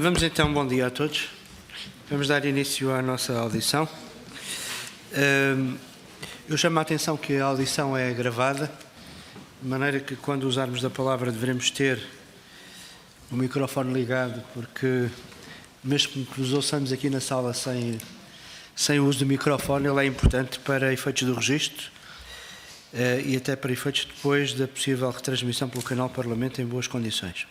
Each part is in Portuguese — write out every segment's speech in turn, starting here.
Vamos então, bom dia a todos. Vamos dar início à nossa audição. Eu chamo a atenção que a audição é gravada, de maneira que quando usarmos da palavra devemos ter o microfone ligado, porque mesmo que nos ouçamos aqui na sala sem o uso do microfone, ele é importante para efeitos do registro e até para efeitos depois da possível retransmissão pelo canal Parlamento em boas condições.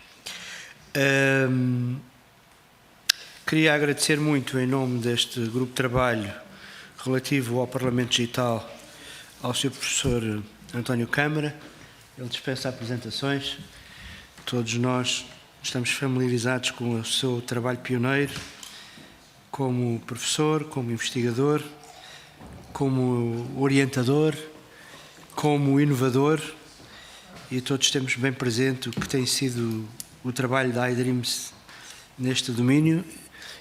Queria agradecer muito, em nome deste grupo de trabalho relativo ao Parlamento Digital, ao Sr. Professor António Câmara. Ele dispensa apresentações. Todos nós estamos familiarizados com o seu trabalho pioneiro, como professor, como investigador, como orientador, como inovador, e todos temos bem presente o que tem sido o trabalho da iDreams neste domínio.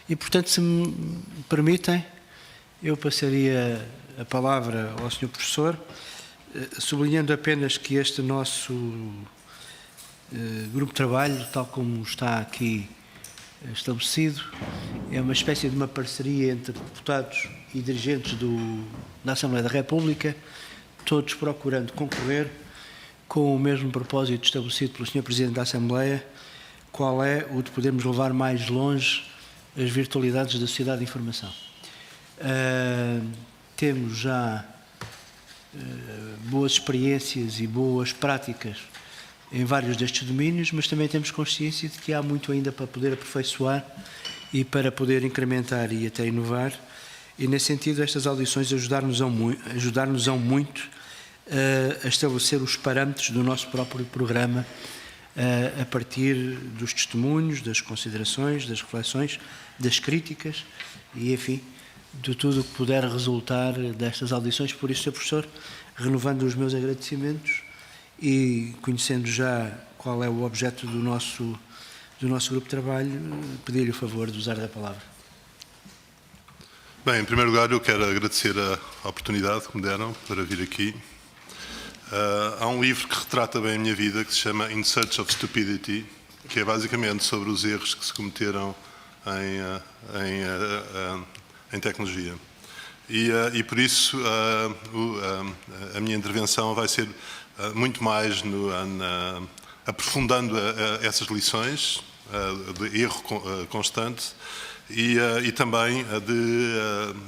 E, portanto, se me permitem, eu passaria a palavra ao Sr. Professor, sublinhando apenas que este nosso grupo de trabalho, tal como está aqui estabelecido, é uma espécie de uma parceria entre deputados e dirigentes da Assembleia da República, todos procurando concorrer com o mesmo propósito estabelecido pelo Sr. Presidente da Assembleia, qual é o de podermos levar mais longe as virtualidades da sociedade de informação. Temos já boas experiências e boas práticas em vários destes domínios, mas também temos consciência de que há muito ainda para poder aperfeiçoar e para poder incrementar e até inovar, e nesse sentido estas audições ajudar-nos-ão muito a estabelecer os parâmetros do nosso próprio programa a partir dos testemunhos, das considerações, das reflexões, das críticas e, enfim, de tudo o que puder resultar destas audições. Por isso, Sr. Professor, renovando os meus agradecimentos e conhecendo já qual é o objeto do nosso grupo de trabalho, pedir-lhe o favor de usar da palavra. Bem, em primeiro lugar, eu quero agradecer a oportunidade que me deram para vir aqui. Há um livro que retrata bem a minha vida, que se chama In Search of Stupidity, que é basicamente sobre os erros que se cometeram em tecnologia. E por isso a minha intervenção vai ser muito mais aprofundando essas lições de erro constante e também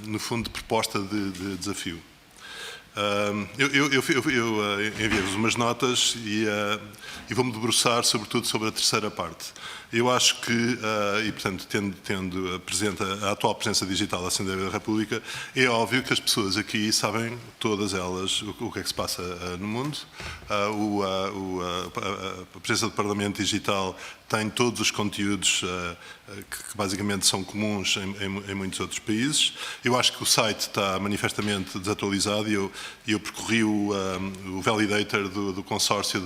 no fundo, de proposta de desafio. Eu enviei-vos umas notas e vou-me debruçar sobretudo sobre a terceira parte. Eu acho que, e portanto, tendo presente a atual presença digital da Assembleia da República, é óbvio que as pessoas aqui sabem, todas elas, o que é que se passa no mundo. A presença do Parlamento Digital tem todos os conteúdos que basicamente são comuns em muitos outros países. Eu acho que o site está manifestamente desatualizado e eu percorri o validator do consórcio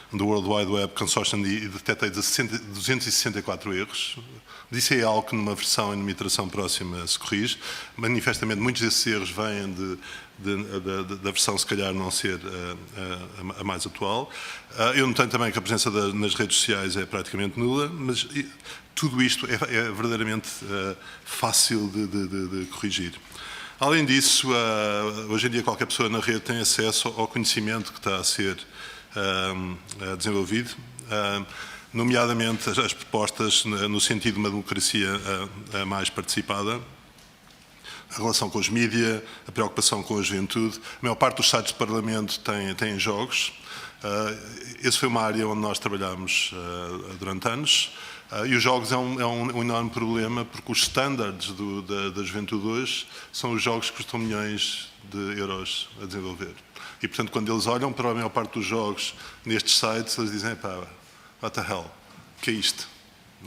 do World Wide Web Consortium e detectei 264 erros. Isso é algo que numa versão e numa iteração próxima se corrige. Manifestamente muitos desses erros vêm da versão se calhar não ser a mais atual. Eu notei também que a presença nas redes sociais é praticamente nula, mas tudo isto é verdadeiramente fácil de corrigir. Além disso, hoje em dia qualquer pessoa na rede tem acesso ao conhecimento que está a ser desenvolvido, nomeadamente as propostas no sentido de uma democracia mais participada, a relação com os mídias, a preocupação com a juventude. A maior parte dos sites do Parlamento tem jogos. Essa foi uma área onde nós trabalhámos durante anos. E os jogos é um enorme problema, porque os standards da juventude hoje são os jogos que custam milhões de euros a desenvolver. E, portanto, quando eles olham para a maior parte dos jogos nestes sites, eles dizem, pá, what the hell, o que é isto?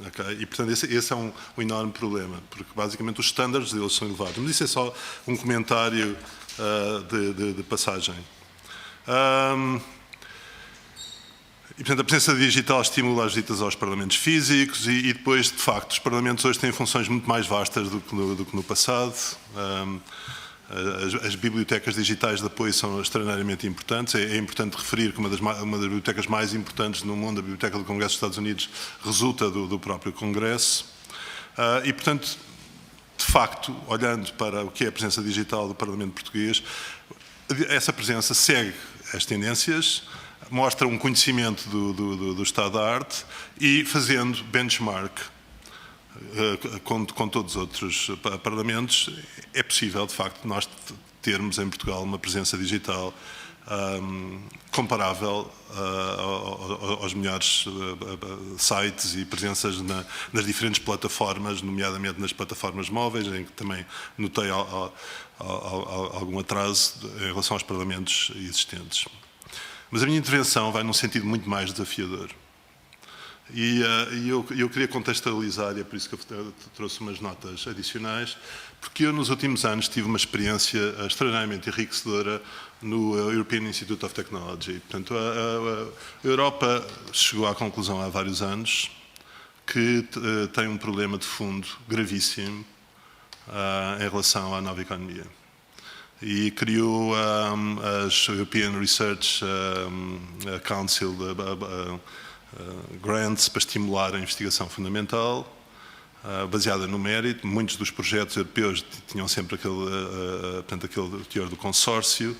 Okay? E, portanto, esse é um enorme problema, porque, basicamente, os standards deles são elevados. Mas isso é só um comentário de passagem. E, portanto, a presença digital estimula as visitas aos parlamentos físicos e depois, de facto, os parlamentos hoje têm funções muito mais vastas do que no passado. As bibliotecas digitais de apoio são extraordinariamente importantes. É importante referir que uma das bibliotecas mais importantes no mundo, a Biblioteca do Congresso dos Estados Unidos, resulta do próprio Congresso. E, portanto, de facto, olhando para o que é a presença digital do Parlamento Português, essa presença segue as tendências, mostra um conhecimento do estado da arte e fazendo benchmark com todos os outros parlamentos, é possível, de facto, nós termos em Portugal uma presença digital comparável aos melhores sites e presenças nas diferentes plataformas, nomeadamente nas plataformas móveis, em que também notei algum atraso em relação aos parlamentos existentes. Mas a minha intervenção vai num sentido muito mais desafiador. E eu queria contextualizar, e é por isso que eu trouxe umas notas adicionais, porque eu nos últimos anos tive uma experiência extraordinariamente enriquecedora no European Institute of Technology. Portanto, a Europa chegou à conclusão há vários anos que tem um problema de fundo gravíssimo em relação à nova economia. E criou as European Research Council grants para estimular a investigação fundamental, baseada no mérito. Muitos dos projetos europeus tinham sempre aquele teor do consórcio,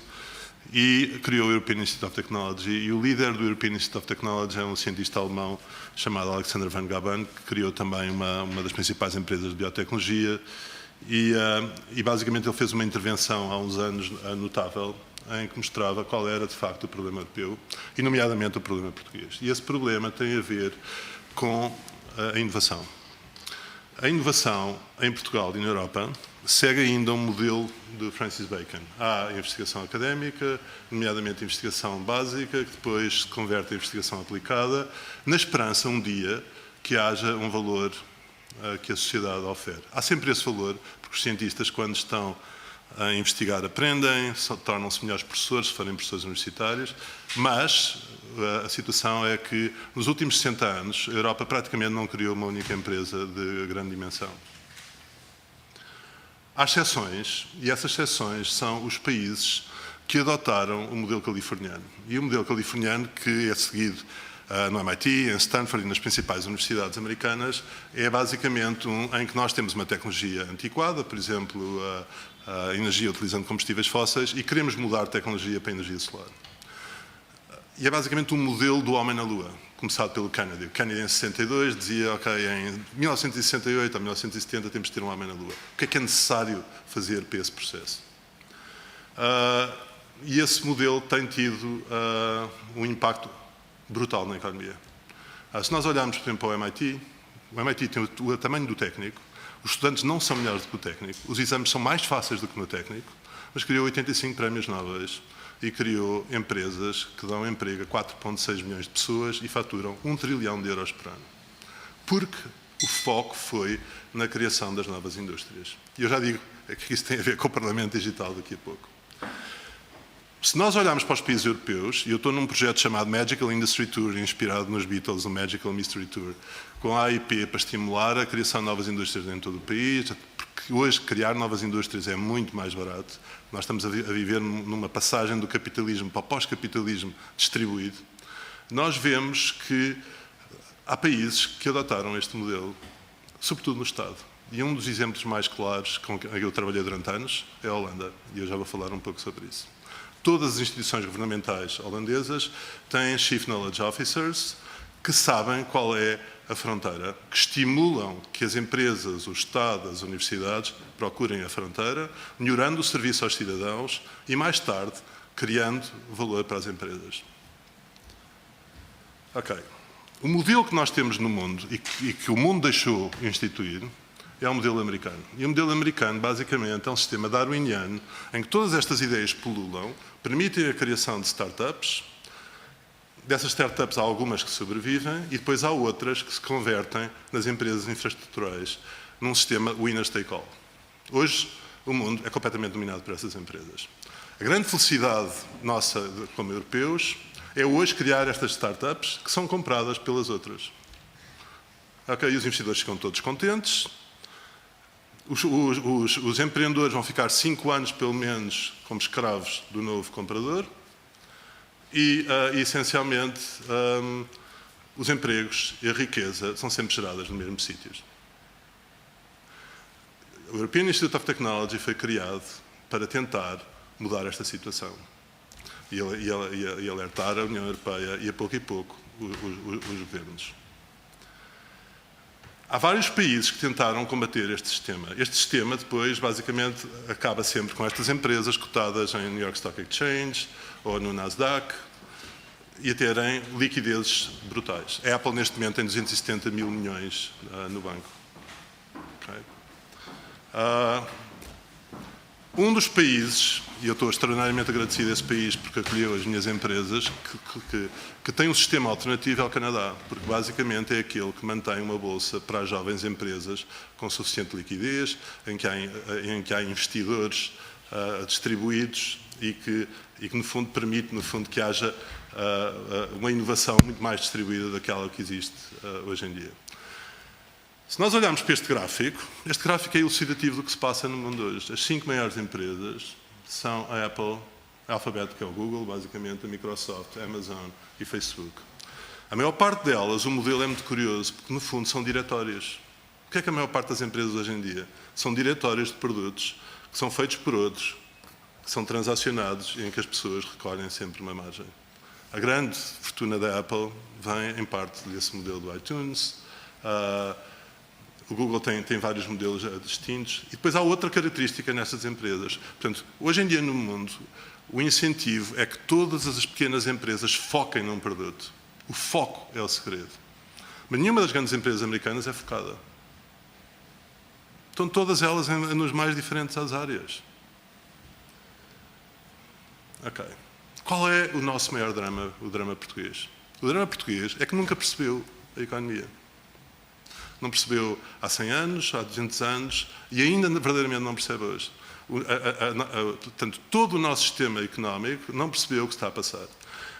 e criou o European Institute of Technology, e o líder do European Institute of Technology é um cientista alemão chamado Alexander Van Gaban, que criou também uma das principais empresas de biotecnologia, e basicamente ele fez uma intervenção há uns anos notável, em que mostrava qual era de facto o problema europeu, e nomeadamente o problema português. E esse problema tem a ver com a inovação. A inovação em Portugal e na Europa segue ainda um modelo de Francis Bacon. Há a investigação académica, nomeadamente a investigação básica, que depois se converte em investigação aplicada, na esperança um dia que haja um valor que a sociedade ofere. Há sempre esse valor, porque os cientistas, quando estão a investigar, aprendem, tornam-se melhores professores, se forem professores universitários, mas a situação é que nos últimos 60 anos a Europa praticamente não criou uma única empresa de grande dimensão. Há exceções, e essas exceções são os países que adotaram o modelo californiano. E o modelo californiano, que é seguido no MIT, em Stanford e nas principais universidades americanas, é basicamente em que nós temos uma tecnologia antiquada, por exemplo, a energia utilizando combustíveis fósseis, e queremos mudar a tecnologia para a energia solar. E é basicamente um modelo do homem na Lua, começado pelo Kennedy. O Kennedy, em 62, dizia, ok, em 1968 ou 1970 temos de ter um homem na Lua. O que é necessário fazer para esse processo? E esse modelo tem tido um impacto brutal na economia. Se nós olharmos, por exemplo, para o MIT tem o tamanho do técnico, os estudantes não são melhores do que o técnico, os exames são mais fáceis do que no técnico, mas criou 85 prémios Nobel e criou empresas que dão emprego a 4,6 milhões de pessoas e faturam 1 trilhão de euros por ano. Porque o foco foi na criação das novas indústrias. E eu já digo que isso tem a ver com o Parlamento Digital daqui a pouco. Se nós olharmos para os países europeus, e eu estou num projeto chamado Magical Industry Tour, inspirado nos Beatles, o Magical Mystery Tour, com a AIP para estimular a criação de novas indústrias dentro todo o país, porque hoje criar novas indústrias é muito mais barato. Nós estamos a viver numa passagem do capitalismo para o pós-capitalismo distribuído. Nós vemos que há países que adotaram este modelo, sobretudo no Estado. E um dos exemplos mais claros com que eu trabalhei durante anos é a Holanda, e eu já vou falar um pouco sobre isso. Todas as instituições governamentais holandesas têm Chief Knowledge Officers que sabem qual é a fronteira, que estimulam que as empresas, o Estado, as universidades procurem a fronteira, melhorando o serviço aos cidadãos e, mais tarde, criando valor para as empresas. Ok. O modelo que nós temos no mundo e que o mundo deixou instituir é o modelo americano. E o modelo americano, basicamente, é um sistema darwiniano em que todas estas ideias pululam, permitem a criação de startups. Dessas startups há algumas que sobrevivem e depois há outras que se convertem nas empresas infraestruturais num sistema winner take all. Hoje, o mundo é completamente dominado por essas empresas. A grande felicidade nossa, como europeus, é hoje criar estas startups que são compradas pelas outras. Ok, e os investidores ficam todos contentes. Os empreendedores vão ficar 5 anos, pelo menos, como escravos do novo comprador e essencialmente, os empregos e a riqueza são sempre geradas nos mesmos sítios. O European Institute of Technology foi criado para tentar mudar esta situação e alertar a União Europeia e, a pouco, os governos. Há vários países que tentaram combater este sistema. Este sistema, depois, basicamente, acaba sempre com estas empresas cotadas em New York Stock Exchange ou no Nasdaq e a terem liquidezes brutais. A Apple, neste momento, tem 270 mil milhões no banco. Okay? Um dos países, e eu estou extraordinariamente agradecido a esse país porque acolheu as minhas empresas, que tem um sistema alternativo é o Canadá, porque basicamente é aquele que mantém uma bolsa para as jovens empresas com suficiente liquidez, em que há investidores distribuídos e que no fundo permite que haja uma inovação muito mais distribuída daquela que existe hoje em dia. Se nós olharmos para este gráfico é elucidativo do que se passa no mundo hoje. As 5 maiores empresas são a Apple, a Alphabet, que é o Google, basicamente, a Microsoft, a Amazon e Facebook. A maior parte delas, o modelo é muito curioso, porque no fundo são diretórios. O que é que a maior parte das empresas hoje em dia? São diretórios de produtos que são feitos por outros, que são transacionados e em que as pessoas recolhem sempre uma margem. A grande fortuna da Apple vem, em parte, desse modelo do iTunes. O Google tem vários modelos distintos. E depois há outra característica nessas empresas. Portanto, hoje em dia no mundo, o incentivo é que todas as pequenas empresas foquem num produto. O foco é o segredo. Mas nenhuma das grandes empresas americanas é focada. Estão todas elas nos mais diferentes áreas. Ok. Qual é o nosso maior drama, o drama português? O drama português é que nunca percebeu a economia. Não percebeu há 100 anos, há 200 anos e ainda verdadeiramente não percebe hoje. Portanto, todo o nosso sistema económico não percebeu o que está a passar.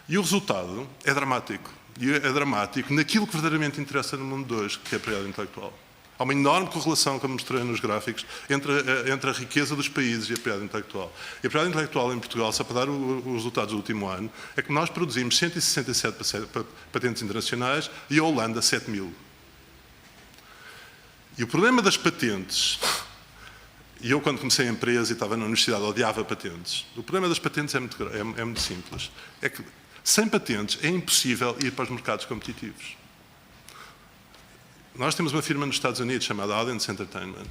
E o resultado é dramático. E é dramático naquilo que verdadeiramente interessa no mundo de hoje, que é a propriedade intelectual. Há uma enorme correlação, como mostrei nos gráficos, entre a riqueza dos países e a propriedade intelectual. E a propriedade intelectual em Portugal, só para dar os resultados do último ano, é que nós produzimos 167 patentes internacionais e a Holanda 7.000. E o problema das patentes, e eu quando comecei a empresa e estava na universidade odiava patentes, o problema das patentes é muito simples. É que sem patentes é impossível ir para os mercados competitivos. Nós temos uma firma nos Estados Unidos chamada Audience Entertainment.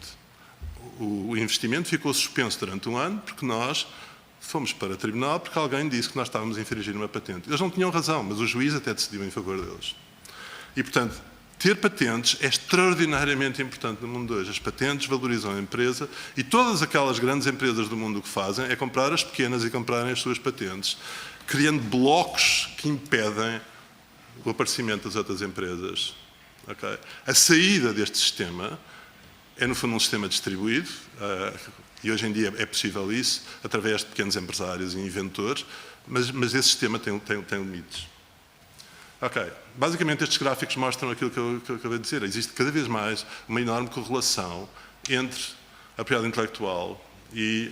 O investimento ficou suspenso durante um ano porque nós fomos para o tribunal porque alguém disse que nós estávamos a infringir uma patente. Eles não tinham razão, mas o juiz até decidiu em favor deles. E, portanto, ter patentes é extraordinariamente importante no mundo de hoje. As patentes valorizam a empresa e todas aquelas grandes empresas do mundo o que fazem é comprar as pequenas e comprarem as suas patentes, criando blocos que impedem o aparecimento das outras empresas. Okay? A saída deste sistema é, no fundo, um sistema distribuído e hoje em dia é possível isso através de pequenos empresários e inventores, mas esse sistema tem limites. Ok, basicamente estes gráficos mostram aquilo que eu acabei de dizer. Existe cada vez mais uma enorme correlação entre a propriedade intelectual e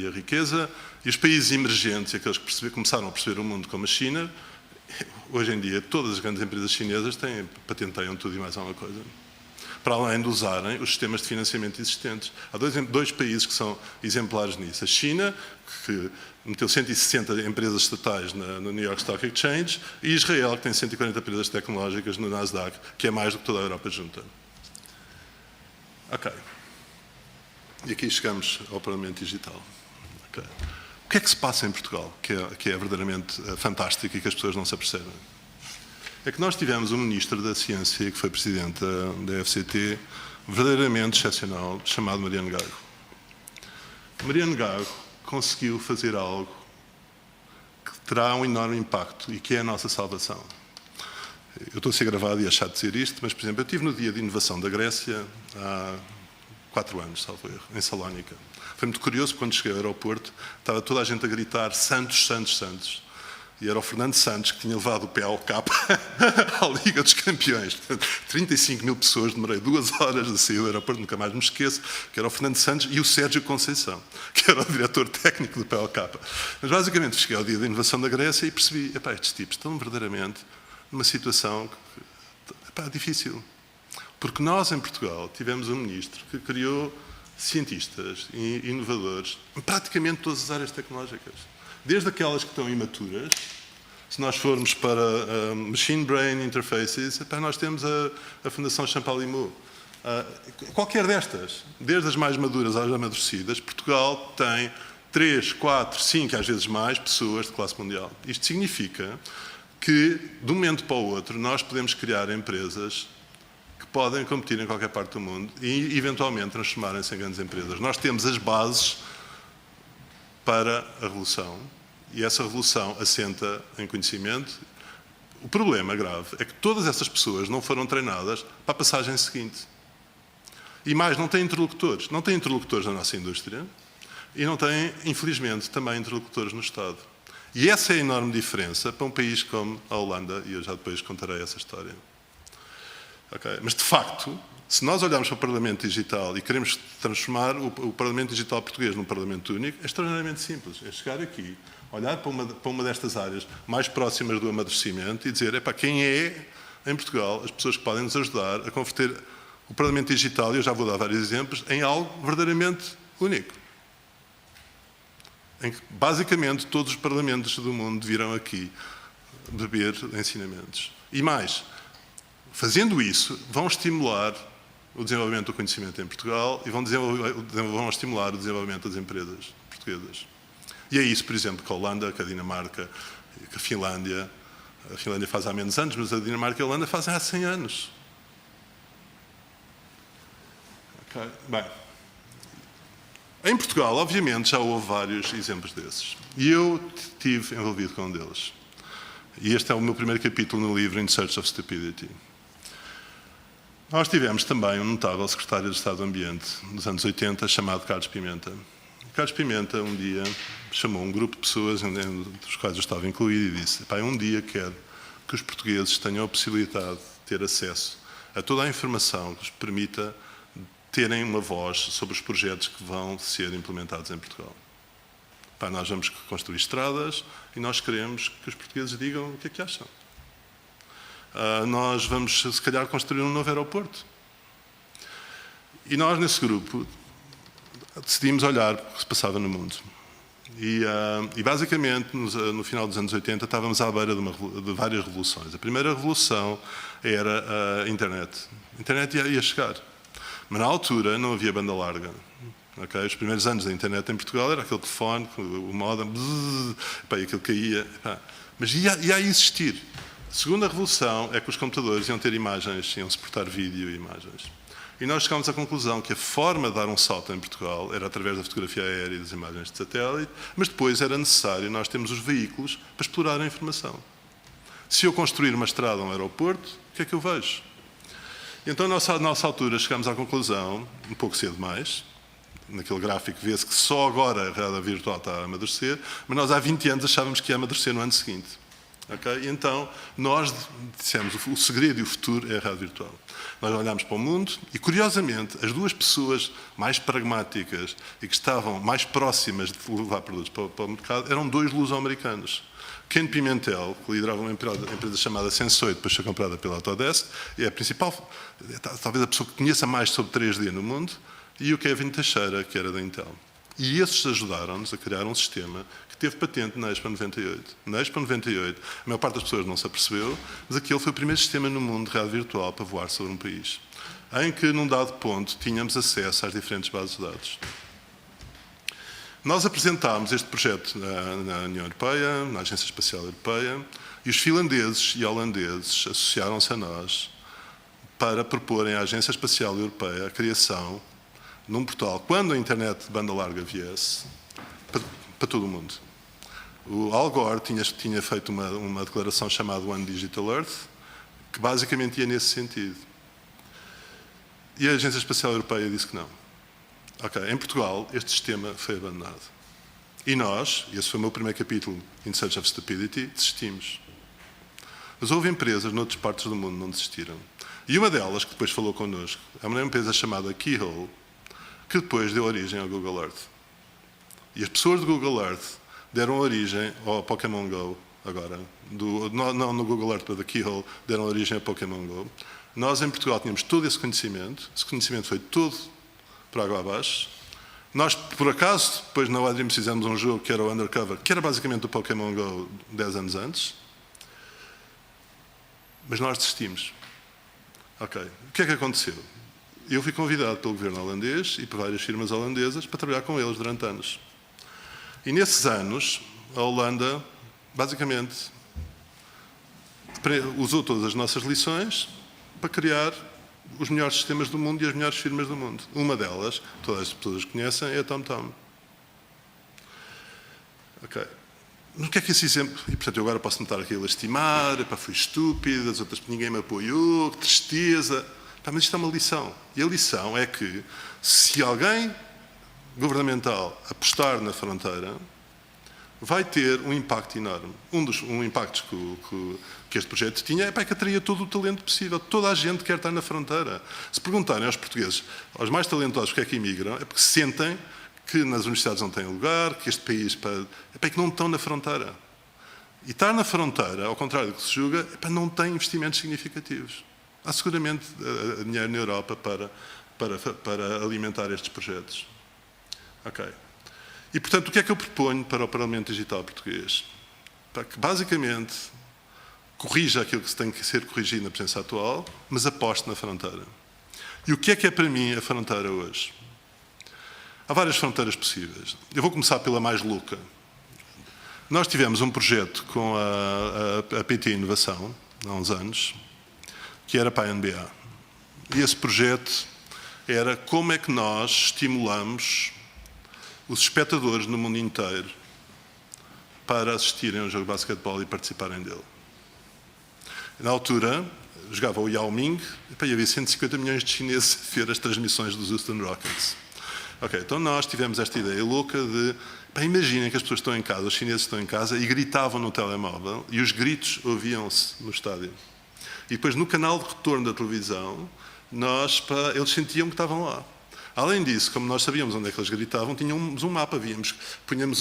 a riqueza, e os países emergentes, aqueles que começaram a perceber o mundo como a China, hoje em dia todas as grandes empresas chinesas patenteiam tudo e mais alguma coisa. Para além de usarem os sistemas de financiamento existentes. Há dois países que são exemplares nisso. A China, que meteu 160 empresas estatais no New York Stock Exchange, e Israel, que tem 140 empresas tecnológicas no Nasdaq, que é mais do que toda a Europa junta. Ok. E aqui chegamos ao Parlamento Digital. Okay. O que é que se passa em Portugal, que é verdadeiramente fantástico e que as pessoas não se apercebem? É que nós tivemos um Ministro da Ciência, que foi Presidente da FCT, verdadeiramente excepcional, chamado Mariano Gago. Mariano Gago conseguiu fazer algo que terá um enorme impacto e que é a nossa salvação. Eu estou a ser gravado e é chato dizer isto, mas, por exemplo, eu estive no Dia de Inovação da Grécia há 4 anos, salvo erro, em Salónica. Foi muito curioso, quando cheguei ao aeroporto, estava toda a gente a gritar Santos, Santos, Santos. E era o Fernando Santos que tinha levado o PLK à Liga dos Campeões. Portanto, 35 mil pessoas, demorei 2 horas a sair do aeroporto, nunca mais me esqueço, que era o Fernando Santos e o Sérgio Conceição, que era o diretor técnico do PLK. Mas basicamente cheguei ao Dia da Inovação da Grécia e percebi, estes tipos estão verdadeiramente numa situação difícil. Porque nós, em Portugal, tivemos um ministro que criou cientistas e inovadores em praticamente todas as áreas tecnológicas. Desde aquelas que estão imaturas, se nós formos para Machine Brain Interfaces, nós temos a Fundação Champalimaud. Qualquer destas, desde as mais maduras às amadurecidas, Portugal tem 3, 4, 5, às vezes mais, pessoas de classe mundial. Isto significa que, de um momento para o outro, nós podemos criar empresas que podem competir em qualquer parte do mundo e, eventualmente, transformarem-se em grandes empresas. Nós temos as bases para a revolução e essa revolução assenta em conhecimento. O problema grave é que todas essas pessoas não foram treinadas para a passagem seguinte. E mais, não têm interlocutores. Não têm interlocutores na nossa indústria e não têm, infelizmente, também interlocutores no Estado. E essa é a enorme diferença para um país como a Holanda, e eu já depois contarei essa história. Okay? Mas, de facto, se nós olharmos para o Parlamento Digital e queremos transformar o Parlamento Digital português num Parlamento único, é extraordinariamente simples. É chegar aqui, olhar para uma destas áreas mais próximas do amadurecimento e dizer, quem é, em Portugal, as pessoas que podem nos ajudar a converter o Parlamento Digital, e eu já vou dar vários exemplos, em algo verdadeiramente único. Em que, basicamente, todos os parlamentos do mundo virão aqui beber ensinamentos. E mais, fazendo isso, vão estimular o desenvolvimento do conhecimento em Portugal e vão estimular o desenvolvimento das empresas portuguesas. E é isso, por exemplo, que a Holanda, que a Dinamarca, que a Finlândia faz há menos anos, mas a Dinamarca e a Holanda fazem há 100 anos. Okay. Bem, em Portugal, obviamente, já houve vários exemplos desses. E eu estive envolvido com um deles. E este é o meu primeiro capítulo no livro In Search of Stupidity. Nós tivemos também um notável secretário de Estado do Ambiente nos anos 80, chamado Carlos Pimenta. Carlos Pimenta, um dia, chamou um grupo de pessoas, dos quais eu estava incluído, e disse, um dia quero que os portugueses tenham a possibilidade de ter acesso a toda a informação que os permita terem uma voz sobre os projetos que vão ser implementados em Portugal. Nós vamos construir estradas e nós queremos que os portugueses digam o que é que acham. Nós vamos, se calhar, construir um novo aeroporto. E nós, nesse grupo, decidimos olhar o que se passava no mundo. E basicamente, no final dos anos 80, estávamos à beira de várias revoluções. A primeira revolução era a internet. A internet ia chegar. Mas, na altura, não havia banda larga. Okay? Os primeiros anos da internet em Portugal era aquele telefone, o modem, e aquilo caía. Mas ia a existir. A segunda revolução é que os computadores iam ter imagens, iam suportar vídeo e imagens. E nós chegámos à conclusão que a forma de dar um salto em Portugal era através da fotografia aérea e das imagens de satélite, mas depois era necessário nós termos os veículos para explorar a informação. Se eu construir uma estrada ou um aeroporto, o que é que eu vejo? Então, na nossa altura, chegámos à conclusão, um pouco cedo demais, naquele gráfico vê-se que só agora a realidade virtual está a amadurecer, mas nós há 20 anos achávamos que ia amadurecer no ano seguinte. Okay? E então, nós dissemos, o segredo e o futuro é a realidade virtual. Nós olhámos para o mundo e, curiosamente, as duas pessoas mais pragmáticas e que estavam mais próximas de levar produtos para o mercado eram dois luso-americanos. Ken Pimentel, que liderava uma empresa chamada Sensoid, depois foi comprada pela Autodesk, é a principal, talvez a pessoa que conheça mais sobre 3D no mundo, e o Kevin Teixeira, que era da Intel. E esses ajudaram-nos a criar um sistema que teve patente na Expo 98. Na Expo 98, a maior parte das pessoas não se apercebeu, mas aquele foi o primeiro sistema no mundo de realidade virtual para voar sobre um país, em que, num dado ponto, tínhamos acesso às diferentes bases de dados. Nós apresentámos este projeto na União Europeia, na Agência Espacial Europeia, e os finlandeses e holandeses associaram-se a nós para proporem à Agência Espacial Europeia a criação num portal, quando a internet de banda larga viesse, para todo o mundo. O Al Gore tinha feito uma declaração chamada One Digital Earth, que basicamente ia nesse sentido. E a Agência Espacial Europeia disse que não. Okay, em Portugal, este sistema foi abandonado. E nós, e esse foi o meu primeiro capítulo, In Search of Stupidity, desistimos. Mas houve empresas noutras partes do mundo que não desistiram. E uma delas, que depois falou connosco, é uma empresa chamada Keyhole, que depois deu origem ao Google Earth. E as pessoas do Google Earth deram origem ao Pokémon Go, agora. Não no Google Earth, mas da Keyhole, deram origem ao Pokémon Go. Nós, em Portugal, tínhamos todo esse conhecimento foi todo por água abaixo. Nós, por acaso, depois na Adrims fizemos um jogo que era o Undercover, que era basicamente o Pokémon GO 10 anos antes. Mas nós desistimos. Ok. O que é que aconteceu? Eu fui convidado pelo governo holandês e por várias firmas holandesas para trabalhar com eles durante anos. E nesses anos, a Holanda, basicamente, usou todas as nossas lições para criar os melhores sistemas do mundo e as melhores firmas do mundo. Uma delas, todas as pessoas conhecem, é a TomTom. Ok. Mas o que é que esse exemplo... E, portanto, eu agora posso notar aqui a lastimar, fui estúpido, as outras, ninguém me apoiou, que tristeza. Mas isto é uma lição. E a lição é que, se alguém governamental apostar na fronteira, vai ter um impacto enorme. Um dos impactos que este projeto tinha é que atraía todo o talento possível. Toda a gente quer estar na fronteira. Se perguntarem aos portugueses, aos mais talentosos, porque é que imigram, é porque sentem que nas universidades não têm lugar, que este país é que não estão na fronteira. E estar na fronteira, ao contrário do que se julga, não tem investimentos significativos. Há seguramente dinheiro na Europa para alimentar estes projetos. Ok. E, portanto, o que é que eu proponho para o Parlamento Digital Português? Para que, basicamente, corrija aquilo que tem que ser corrigido na presença atual, mas aposte na fronteira. E o que é para mim a fronteira hoje? Há várias fronteiras possíveis. Eu vou começar pela mais louca. Nós tivemos um projeto com a PT Inovação, há uns anos, que era para a NBA. E esse projeto era como é que nós estimulamos os espectadores no mundo inteiro para assistirem a um jogo de basquetebol e participarem dele. Na altura, jogava o Yao Ming e havia 150 milhões de chineses a ver as transmissões dos Houston Rockets. Ok, então nós tivemos esta ideia louca de... imaginem que as pessoas estão em casa, os chineses estão em casa e gritavam no telemóvel e os gritos ouviam-se no estádio. E depois, no canal de retorno da televisão, eles sentiam que estavam lá. Além disso, como nós sabíamos onde é que eles gritavam, tínhamos um mapa, punhamos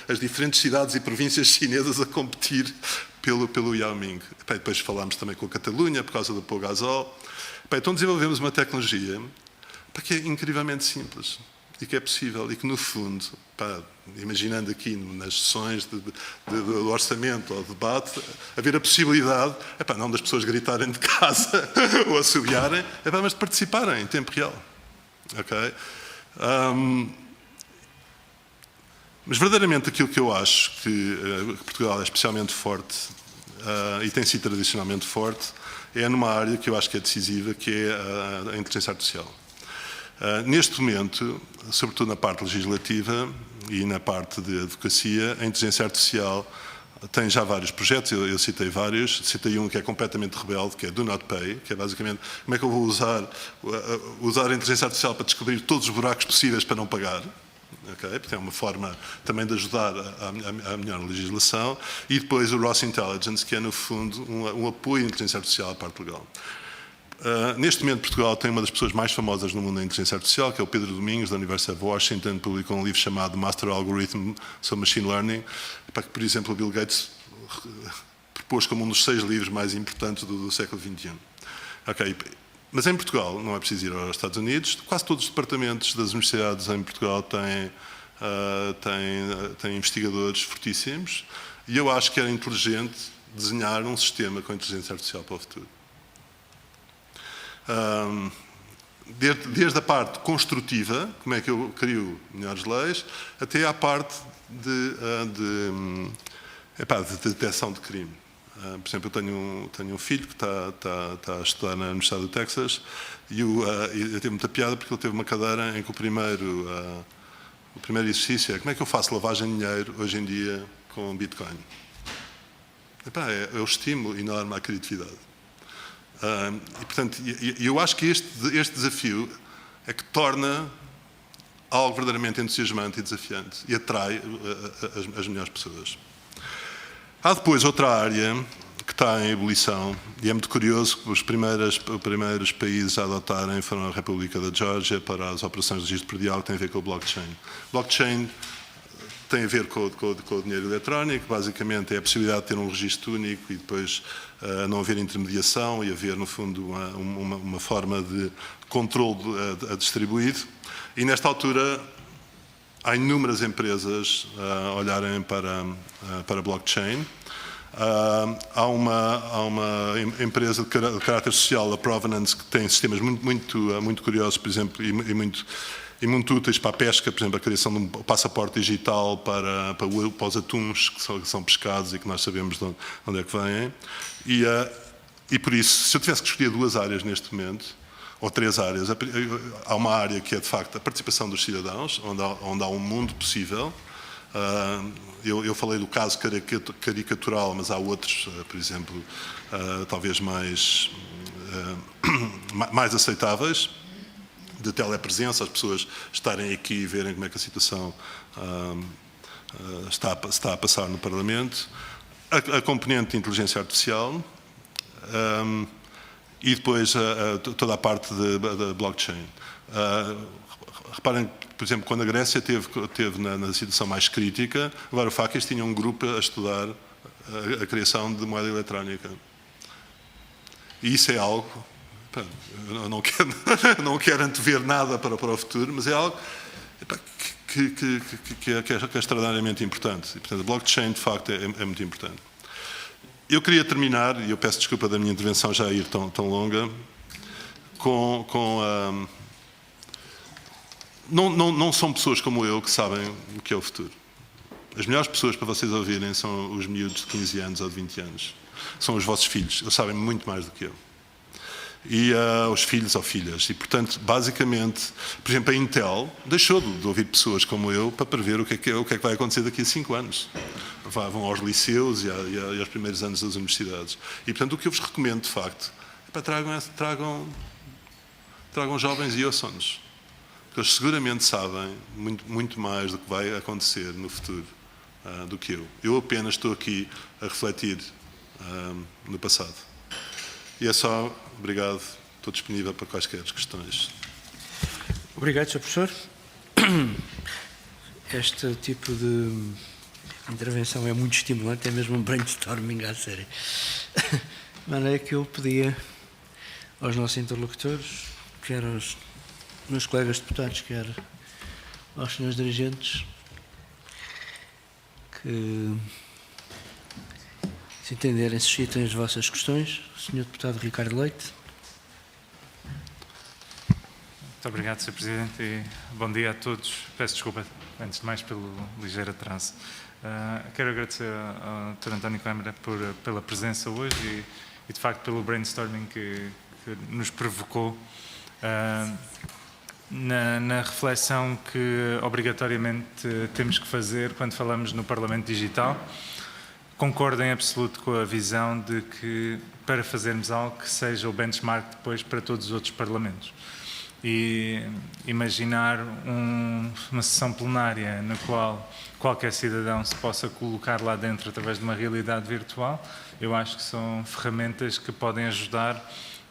as diferentes cidades e províncias chinesas a competir pelo Yao Ming. Depois falámos também com a Catalunha, por causa do Pau Gasol. Então desenvolvemos uma tecnologia que é incrivelmente simples e que é possível e que, no fundo, imaginando aqui nas sessões do orçamento ou debate, haver a possibilidade, não das pessoas gritarem de casa ou assobiarem, mas de participarem em tempo real. Ok? Mas verdadeiramente aquilo que eu acho que Portugal é especialmente forte e tem sido tradicionalmente forte é numa área que eu acho que é decisiva, que é a inteligência artificial. Neste momento, sobretudo na parte legislativa e na parte de advocacia, a inteligência artificial tem já vários projetos, eu citei vários, citei um que é completamente rebelde, que é Do Not Pay, que é basicamente como é que eu vou usar a inteligência artificial para descobrir todos os buracos possíveis para não pagar. Okay? Porque é uma forma também de ajudar a melhor legislação. E depois o Ross Intelligence, que é no fundo um apoio à inteligência artificial à parte legal. Neste momento, Portugal tem uma das pessoas mais famosas no mundo da inteligência artificial, que é o Pedro Domingos, da Universidade de Washington, publicou um livro chamado Master Algorithm sobre Machine Learning, para que, por exemplo, o Bill Gates propôs como um dos 6 livros mais importantes do século XXI. Okay. Mas em Portugal, não é preciso ir aos Estados Unidos, quase todos os departamentos das universidades em Portugal têm investigadores fortíssimos, e eu acho que era inteligente desenhar um sistema com inteligência artificial para o futuro. Desde a parte construtiva, como é que eu crio melhores leis, até à parte de detecção de crime. Por exemplo, eu tenho um filho que está a estudar na Universidade do Texas e eu tenho muita piada porque ele teve uma cadeira em que o primeiro exercício é como é que eu faço lavagem de dinheiro hoje em dia com Bitcoin. É um estímulo enorme à criatividade. E, portanto, eu acho que este desafio é que torna algo verdadeiramente entusiasmante e desafiante e atrai as melhores pessoas. Há depois outra área que está em ebulição e é muito curioso que os primeiros países a adotarem foram a República da Geórgia para as operações de registro predial que tem a ver com o blockchain. Blockchain tem a ver com o dinheiro eletrónico. Basicamente é a possibilidade de ter um registro único e depois não haver intermediação e haver, no fundo, uma forma de controle distribuído. E nesta altura há inúmeras empresas a olharem para blockchain. Há uma empresa de caráter social, a Provenance, que tem sistemas muito curiosos, por exemplo, e muito úteis para a pesca, por exemplo, a criação de um passaporte digital para os atuns que são pescados e que nós sabemos de onde é que vêm. E por isso, se eu tivesse que escolher 2 áreas neste momento, ou 3 áreas, há uma área que é, de facto, a participação dos cidadãos, onde há um mundo possível. Eu falei do caso caricatural, mas há outros, por exemplo, talvez mais aceitáveis, de telepresença, as pessoas estarem aqui e verem como é que a situação está a passar no Parlamento, a componente de inteligência artificial e depois toda a parte da blockchain. Reparem, por exemplo, quando a Grécia teve na situação mais crítica, o Varoufakis tinha um grupo a estudar a criação de moeda eletrónica. E isso é algo... Eu não quero antever nada para o futuro, mas é algo que é extraordinariamente importante. E, portanto, a blockchain, de facto, é muito importante. Eu queria terminar, e eu peço desculpa da minha intervenção já ir tão longa, não são pessoas como eu que sabem o que é o futuro. As melhores pessoas para vocês ouvirem são os miúdos de 15 anos ou de 20 anos. São os vossos filhos, eles sabem muito mais do que eu. E os filhos ou filhas. E, portanto, basicamente, por exemplo, a Intel deixou de ouvir pessoas como eu para prever o que é que vai acontecer daqui a 5 anos. Vão aos liceus e aos primeiros anos das universidades. E, portanto, o que eu vos recomendo, de facto, é para tragam jovens e ouçam-nos. Porque eles seguramente sabem muito mais do que vai acontecer no futuro do que eu. Eu apenas estou aqui a refletir no passado. E é só... Obrigado. Estou disponível para quaisquer questões. Obrigado, Sr. Professor. Este tipo de intervenção é muito estimulante, é mesmo um brainstorming à série. De maneira que eu pedia aos nossos interlocutores, quer aos meus colegas deputados, quer aos senhores dirigentes, que, se entenderem, suscitem as vossas questões. Senhor Deputado Ricardo Leite. Muito obrigado, Sr. Presidente, e bom dia a todos. Peço desculpa, antes de mais, pelo ligeiro atraso. Quero agradecer ao Dr. António Câmara pela presença hoje e, de facto, pelo brainstorming que nos provocou na reflexão que, obrigatoriamente, temos que fazer quando falamos no Parlamento Digital. Concordo em absoluto com a visão de que, para fazermos algo que seja o benchmark depois para todos os outros parlamentos. E imaginar uma sessão plenária na qual qualquer cidadão se possa colocar lá dentro através de uma realidade virtual, eu acho que são ferramentas que podem ajudar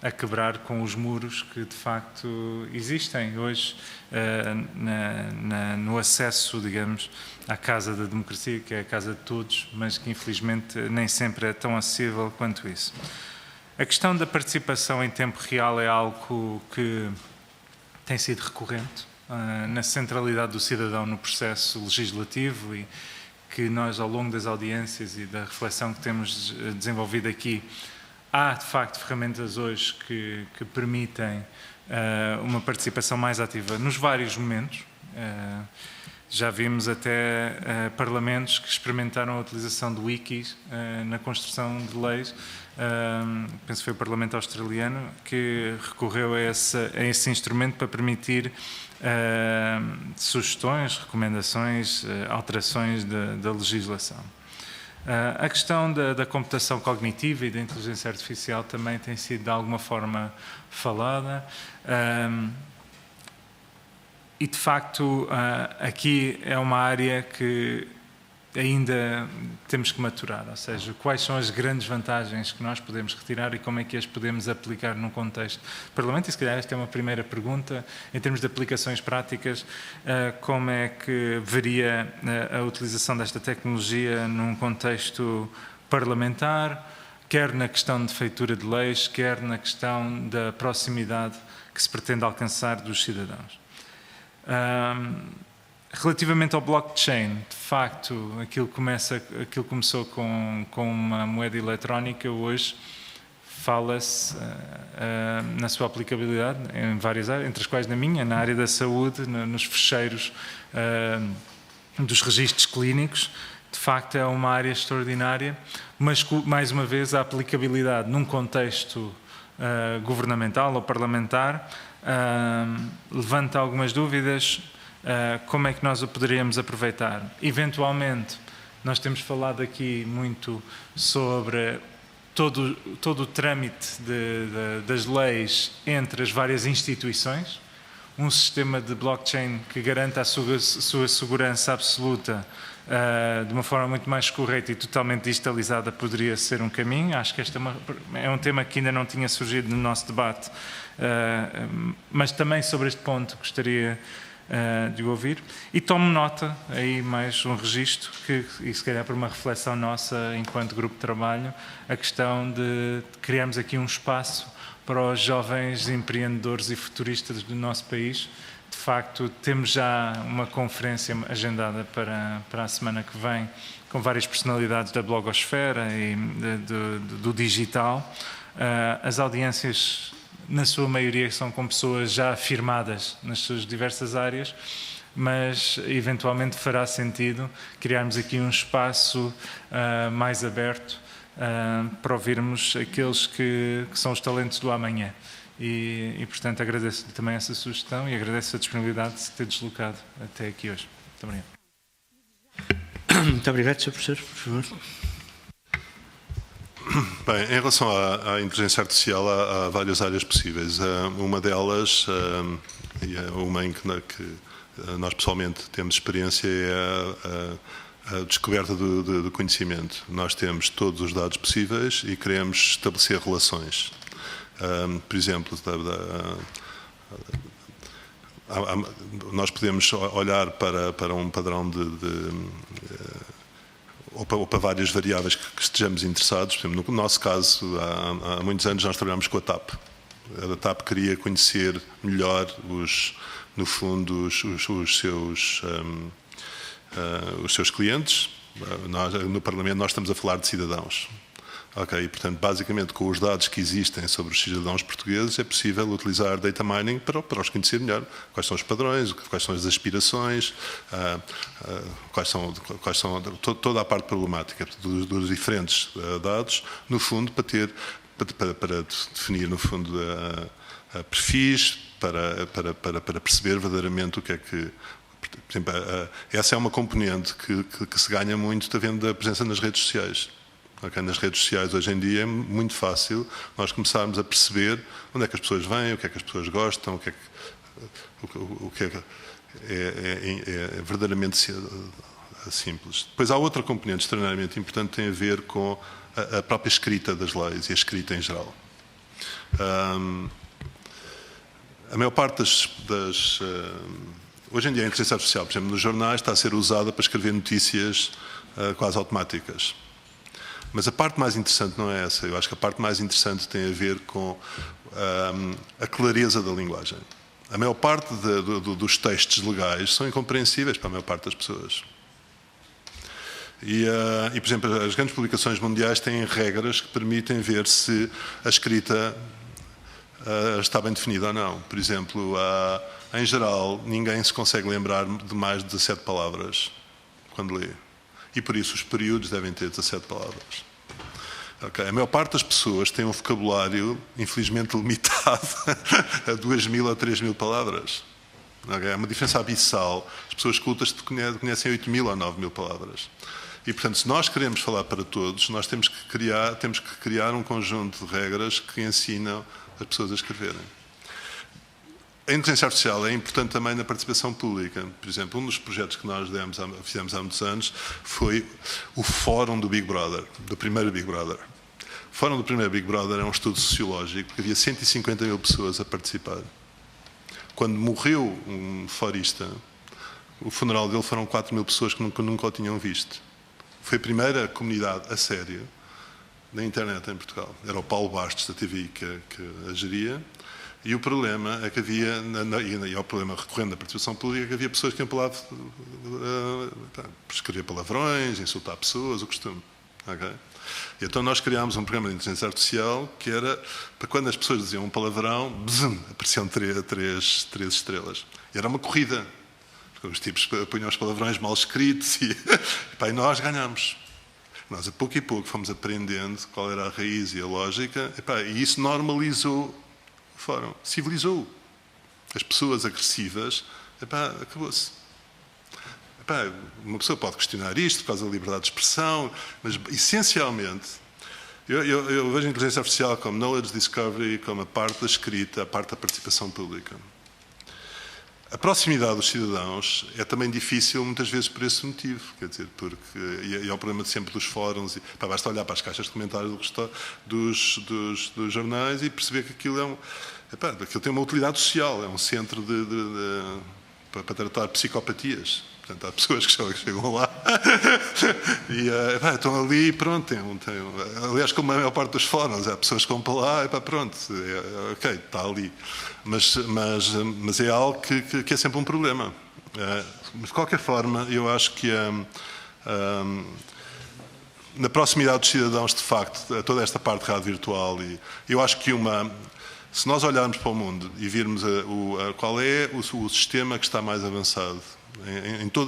a quebrar com os muros que de facto existem hoje no acesso, digamos, à casa da democracia, que é a casa de todos, mas que infelizmente nem sempre é tão acessível quanto isso. A questão da participação em tempo real é algo que tem sido recorrente na centralidade do cidadão no processo legislativo e que nós, ao longo das audiências e da reflexão que temos desenvolvido aqui, há, de facto, ferramentas hoje que permitem uma participação mais ativa nos vários momentos. Já vimos até parlamentos que experimentaram a utilização de wikis na construção de leis. Penso que foi o Parlamento australiano que recorreu a esse instrumento para permitir sugestões, recomendações, alterações da legislação. A questão da computação cognitiva e da inteligência artificial também tem sido de alguma forma falada e de facto aqui é uma área que ainda temos que maturar, ou seja, quais são as grandes vantagens que nós podemos retirar e como é que as podemos aplicar num contexto do Parlamento. E se calhar esta é uma primeira pergunta, em termos de aplicações práticas, como é que veria a utilização desta tecnologia num contexto parlamentar, quer na questão de feitura de leis, quer na questão da proximidade que se pretende alcançar dos cidadãos. Relativamente ao blockchain, de facto, aquilo começou com uma moeda eletrónica, hoje fala-se na sua aplicabilidade em várias áreas, entre as quais na minha, na área da saúde, nos fecheiros dos registros clínicos. De facto, é uma área extraordinária, mas, mais uma vez, a aplicabilidade num contexto governamental ou parlamentar levanta algumas dúvidas. Como é que nós o poderíamos aproveitar? Eventualmente, nós temos falado aqui muito sobre todo o trâmite das leis entre as várias instituições. Um sistema de blockchain que garanta a sua segurança absoluta de uma forma muito mais correta e totalmente digitalizada poderia ser um caminho. Acho que este é um tema que ainda não tinha surgido no nosso debate, mas também sobre este ponto gostaria de ouvir. E tomo nota, aí mais um registro, e se calhar por uma reflexão nossa enquanto grupo de trabalho, a questão de criarmos aqui um espaço para os jovens empreendedores e futuristas do nosso país. De facto, temos já uma conferência agendada para a semana que vem, com várias personalidades da blogosfera e do digital. As audiências, na sua maioria, são com pessoas já afirmadas nas suas diversas áreas, mas eventualmente fará sentido criarmos aqui um espaço mais aberto para ouvirmos aqueles que são os talentos do amanhã. E portanto, agradeço também essa sugestão e agradeço a disponibilidade de se ter deslocado até aqui hoje. Muito obrigado. Muito obrigado, Sr. Professor. Por favor. Bem, em relação à inteligência artificial, há várias áreas possíveis. Uma delas, e uma em que nós pessoalmente temos experiência, é a descoberta do conhecimento. Nós temos todos os dados possíveis e queremos estabelecer relações. Por exemplo, nós podemos olhar para um padrão ou para várias variáveis que estejamos interessados. Por exemplo, no nosso caso, há muitos anos nós trabalhamos com a TAP. A TAP queria conhecer melhor, no fundo, os seus clientes. No Parlamento nós estamos a falar de cidadãos. Ok, portanto, basicamente, com os dados que existem sobre os cidadãos portugueses, é possível utilizar data mining para os conhecer melhor. Quais são os padrões, quais são as aspirações, quais são toda a parte problemática dos diferentes dados, no fundo, para definir, no fundo, perfis, para perceber verdadeiramente o que é que... Por exemplo, essa é uma componente que se ganha muito havendo a presença nas redes sociais. Okay, nas redes sociais hoje em dia é muito fácil nós começarmos a perceber onde é que as pessoas vêm, o que é que as pessoas gostam, o que é verdadeiramente simples. Depois há outra componente extraordinariamente importante que tem a ver com a própria escrita das leis e a escrita em geral. A maior parte hoje em dia a inteligência artificial, por exemplo, nos jornais está a ser usada para escrever notícias quase automáticas. Mas a parte mais interessante não é essa. Eu acho que a parte mais interessante tem a ver com a clareza da linguagem. A maior parte dos textos legais são incompreensíveis para a maior parte das pessoas. E, por exemplo, as grandes publicações mundiais têm regras que permitem ver se a escrita está bem definida ou não. Por exemplo, em geral, ninguém se consegue lembrar de mais de 17 palavras quando lê. E por isso os períodos devem ter 17 palavras. Okay. A maior parte das pessoas tem um vocabulário, infelizmente, limitado a 2.000 ou 3.000 palavras. Okay. É uma diferença abissal. As pessoas cultas conhecem 8.000 ou 9.000 palavras. E, portanto, se nós queremos falar para todos, nós temos que criar um conjunto de regras que ensinam as pessoas a escreverem. A inteligência artificial é importante também na participação pública. Por exemplo, um dos projetos que nós fizemos há muitos anos foi o Fórum do Big Brother, do primeiro Big Brother. O Fórum do primeiro Big Brother é um estudo sociológico, porque havia 150 mil pessoas a participar. Quando morreu um forista, o funeral dele foram 4 mil pessoas que nunca o tinham visto. Foi a primeira comunidade a sério na internet em Portugal. Era o Paulo Bastos, da TVI, que a geria. E o problema é que havia, e é o problema recorrente da participação pública, que havia pessoas que iam para lá escrever palavrões, insultar pessoas, o costume. Okay? E então nós criámos um programa de inteligência artificial que era, para quando as pessoas diziam um palavrão, apareciam três estrelas. E era uma corrida. Os tipos punham os palavrões mal escritos e nós ganhámos. Nós, a pouco e pouco, fomos aprendendo qual era a raiz e a lógica, e isso normalizou o fórum, civilizou. As pessoas agressivas, acabou-se. Uma pessoa pode questionar isto por causa da liberdade de expressão, mas, essencialmente, eu vejo a inteligência artificial como knowledge discovery, como a parte da escrita, a parte da participação pública. A proximidade dos cidadãos é também difícil, muitas vezes, por esse motivo. Quer dizer, porque é o problema de sempre dos fóruns. Basta olhar para as caixas de comentários dos jornais e perceber que aquilo aquilo tem uma utilidade social. É um centro para tratar psicopatias. Portanto, há pessoas que chegam lá e estão ali e pronto. Aliás, como a maior parte dos fóruns, há pessoas que vão para lá e pronto, ok, está ali. Mas é algo que é sempre um problema. Mas, de qualquer forma, eu acho que na proximidade dos cidadãos, de facto, toda esta parte de rádio virtual, e eu acho que se nós olharmos para o mundo e virmos qual é o sistema que está mais avançado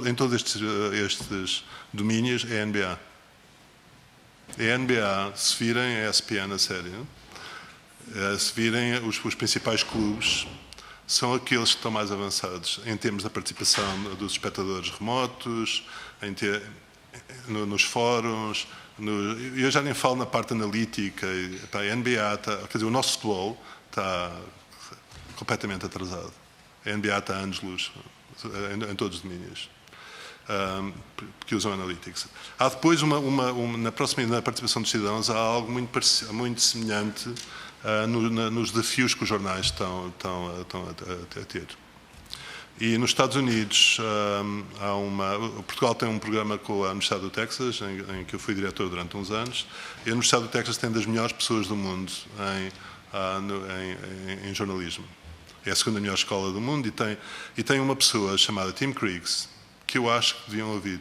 em todos estes domínios, é a NBA. A NBA, se virem a ESPN a sério, se virem os principais clubes, são aqueles que estão mais avançados em termos da participação dos espectadores remotos, nos fóruns. Eu já nem falo na parte analítica. A NBA quer dizer, o nosso futebol está completamente atrasado. A NBA está a anos-luz em todos os domínios que usam Analytics. Há depois, na participação dos cidadãos, há algo muito semelhante nos desafios que os jornais estão a ter. E nos Estados Unidos, Portugal tem um programa com a Universidade do Texas, em que eu fui diretor durante uns anos, e a Universidade do Texas tem das melhores pessoas do mundo em jornalismo. É a segunda melhor escola do mundo e tem uma pessoa chamada Tim Kriegs, que eu acho que deviam ouvir.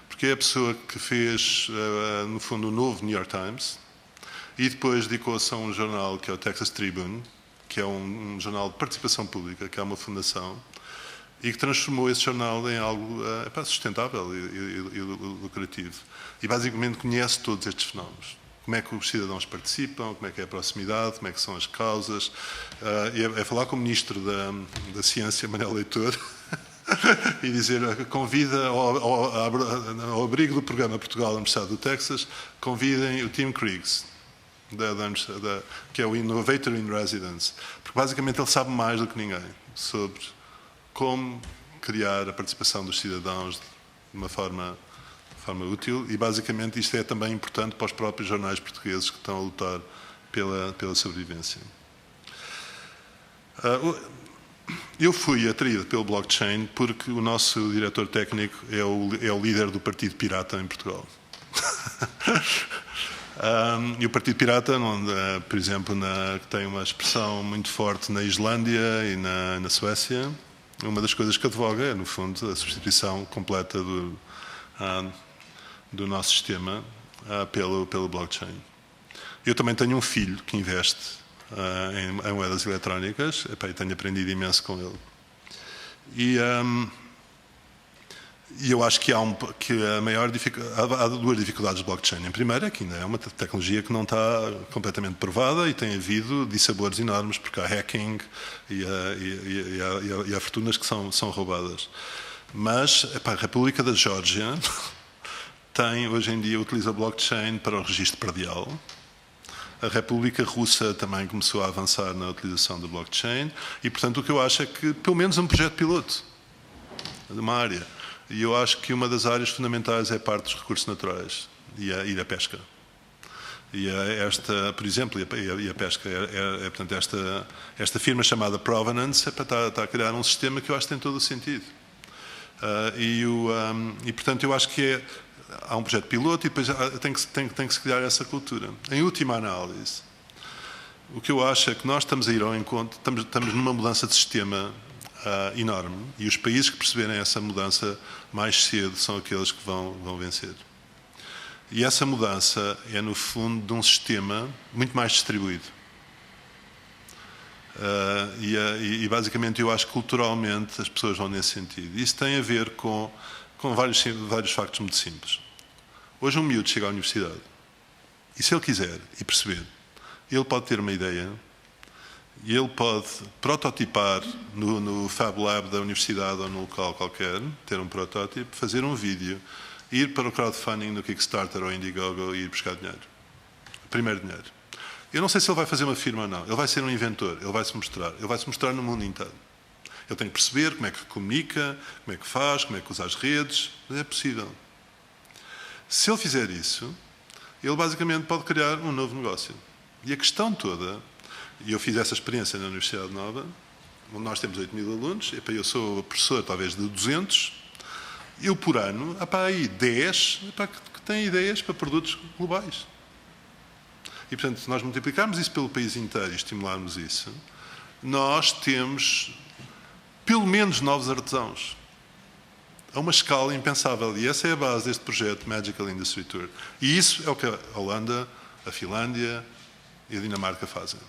Porque é a pessoa que fez, no fundo, o novo New York Times e depois dedicou-se a um jornal que é o Texas Tribune, que é um jornal de participação pública, que é uma fundação, e que transformou esse jornal em algo sustentável e lucrativo. E basicamente conhece todos estes fenómenos. Como é que os cidadãos participam, como é que é a proximidade, como é que são as causas. É falar com o Ministro da Ciência, Manuel Leitor, e dizer, convida ao abrigo do programa Portugal da Universidade do Texas, convidem o Tim Kriegs, que é o Innovator in Residence, porque basicamente ele sabe mais do que ninguém sobre como criar a participação dos cidadãos de uma forma útil, e basicamente isto é também importante para os próprios jornais portugueses que estão a lutar pela sobrevivência. Eu fui atraído pelo blockchain porque o nosso diretor técnico é o líder do Partido Pirata em Portugal. E o Partido Pirata, por exemplo, tem uma expressão muito forte na Islândia e na Suécia. Uma das coisas que advoga é, no fundo, a substituição completa do nosso sistema pelo blockchain. Eu também tenho um filho que investe em moedas eletrónicas e tenho aprendido imenso com ele. E eu acho que há duas dificuldades do blockchain. A primeira é que ainda é uma tecnologia que não está completamente provada e tem havido dissabores enormes, porque há hacking e há fortunas que são roubadas. Mas a República da Geórgia hoje em dia utiliza blockchain para o registro predial, a República Russa também começou a avançar na utilização do blockchain e, portanto, o que eu acho é que, pelo menos um projeto piloto de uma área. E eu acho que uma das áreas fundamentais é a parte dos recursos naturais e a pesca. E esta, por exemplo, e a pesca, portanto, esta firma chamada Provenance está a criar um sistema que eu acho que tem todo o sentido. E portanto, eu acho que há um projeto piloto e depois tem que se criar essa cultura. Em última análise, o que eu acho é que nós estamos a ir ao encontro, estamos numa mudança de sistema enorme e os países que perceberem essa mudança mais cedo são aqueles que vão vencer. E essa mudança é, no fundo, de um sistema muito mais distribuído. E basicamente, eu acho que culturalmente as pessoas vão nesse sentido. Isso tem a ver com vários factos muito simples. Hoje um miúdo chega à universidade e, se ele quiser e perceber, ele pode ter uma ideia e ele pode prototipar no Fab Lab da universidade ou no local qualquer, ter um protótipo, fazer um vídeo, ir para o crowdfunding no Kickstarter ou Indiegogo e ir buscar dinheiro. Primeiro dinheiro. Eu não sei se ele vai fazer uma firma ou não. Ele vai ser um inventor. Ele vai se mostrar no mundo inteiro. Ele tem que perceber como é que comunica, como é que faz, como é que usa as redes. Mas é possível. Se ele fizer isso, ele basicamente pode criar um novo negócio. E a questão toda, e eu fiz essa experiência na Universidade Nova, onde nós temos 8.000 alunos, eu sou professor talvez de 200, eu por ano, há aí 10 que têm ideias para produtos globais. E, portanto, se nós multiplicarmos isso pelo país inteiro e estimularmos isso, nós temos pelo menos novos artesãos. A uma escala impensável. E essa é a base deste projeto Magical Industry Tour. E isso é o que a Holanda, a Finlândia e a Dinamarca fazem.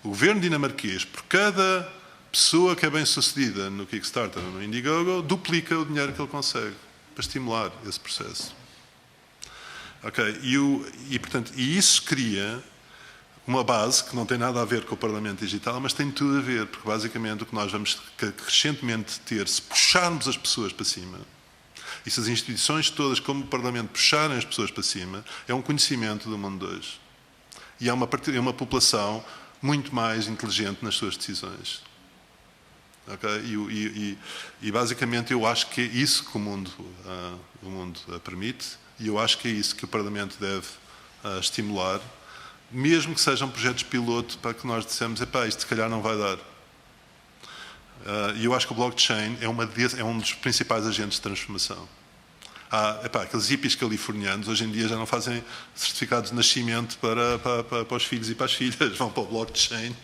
O governo dinamarquês, por cada pessoa que é bem-sucedida no Kickstarter ou no Indiegogo, duplica o dinheiro que ele consegue para estimular esse processo. Portanto, isso cria uma base que não tem nada a ver com o Parlamento Digital, mas tem tudo a ver, porque basicamente o que nós vamos crescentemente ter, se puxarmos as pessoas para cima, e se as instituições todas, como o Parlamento, puxarem as pessoas para cima, é um conhecimento do mundo de hoje. E é uma população muito mais inteligente nas suas decisões. E basicamente eu acho que é isso que o mundo permite e eu acho que é isso que o Parlamento deve estimular, mesmo que sejam projetos piloto para que nós dissemos, isto se calhar não vai dar. E eu acho que o blockchain é um dos principais agentes de transformação. Aqueles hippies californianos hoje em dia já não fazem certificados de nascimento para os filhos e para as filhas, vão para o blockchain